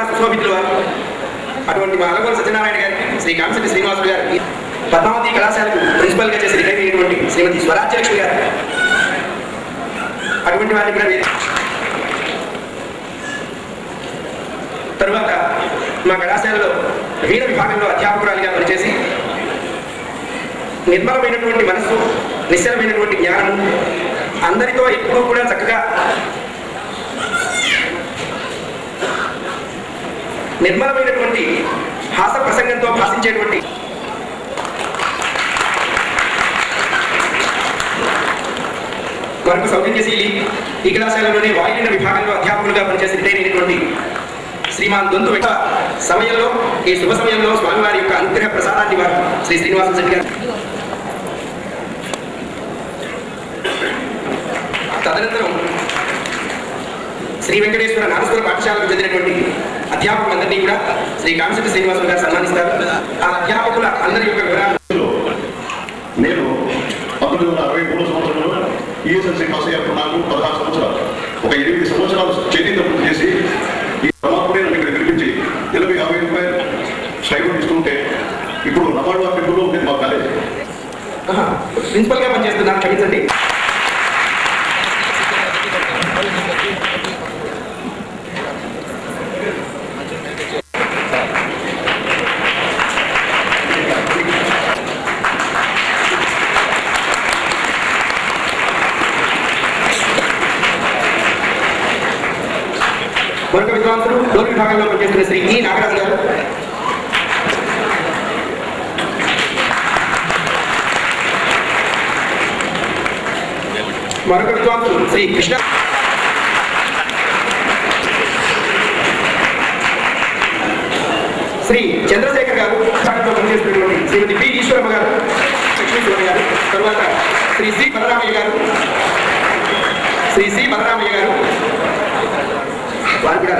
అలంకార సుశోభితులు వారు అటువంటి మా అలగోలు సత్యనారాయణ గారికి శ్రీ కాంశెట్టి శ్రీనివాసులు గారు పద్మావతి కళాశాలకు ప్రిన్సిపల్ గా చేసి రిటైర్ అయినటువంటి శ్రీమతి స్వరాజ్యలక్ష్మి గారు అటువంటి వారికి కూడా తరువాత మా కళాశాలలో వీణ విభాగంలో అధ్యాపకురాలిగా పనిచేసి నిర్మలమైనటువంటి మనస్సు నిశ్చలమైనటువంటి జ్ఞానము అందరితో ఎప్పుడూ కూడా చక్కగా నిర్మలమైనటువంటి హాస ప్రసంగంతో భాషించేటువంటి మరొక సౌజన్యశీలి ఈ కళాశాలలోనే వాయులీన విభాగంలో అధ్యాపకులుగా పనిచేసి రిటైర్ అయినటువంటి శ్రీమాన్ దొంతు సమయంలో ఈ శుభ సమయంలో స్వామివారి యొక్క అనుగ్రహ ప్రసాదాన్ని వారు శ్రీ శ్రీనివాస శెట్టి గారు తదనంతరం శ్రీ వెంకటేశ్వర నాగేశ్వర పాఠశాలకు చెందినటువంటి అధ్యాపకులందరినీ కూడా శ్రీ కాంశెట్టి శ్రీనివాసులు గారు సన్మానిస్తారు. ఆ అధ్యాపకుల అందరి యొక్క వివరాలు నేను 1963 సంవత్సరంలో ఈఎస్ఎల్సీ పాస్ అయ్యారు. నాకు 16 సంవత్సరాలు, ఒక 8 సంవత్సరాలు చేతితో పూర్తి చేసి ఈ ప్రమాణమే నన్ను ఇక్కడ పిలిపించి 50 రూపాయలు స్టైపెండ్ ఇస్తుంటే ఇప్పుడు నవాడు వాక్యంలో ఉంది మా కాలేజ్. ప్రిన్సిపల్ గా పనిచేస్తున్నారు, క్షమించండి. మరొక విద్వాంసులు డోర్ విభాగంలో పనిచేస్తున్న శ్రీ ఈ నాగరాజు గారు, మరొక విద్వాంసులు శ్రీ కృష్ణ, శ్రీ చంద్రశేఖర్ గారు విభాగంలో పనిచేస్తున్నటువంటి శ్రీమతి పి ఈశ్వరమ్మ గారు, లక్ష్మీశ్వరమ్మ గారు, తరువాత శ్రీ సి బలరామయ్య గారు, శ్రీ సి బలరామయ్య గారు వారు కూడా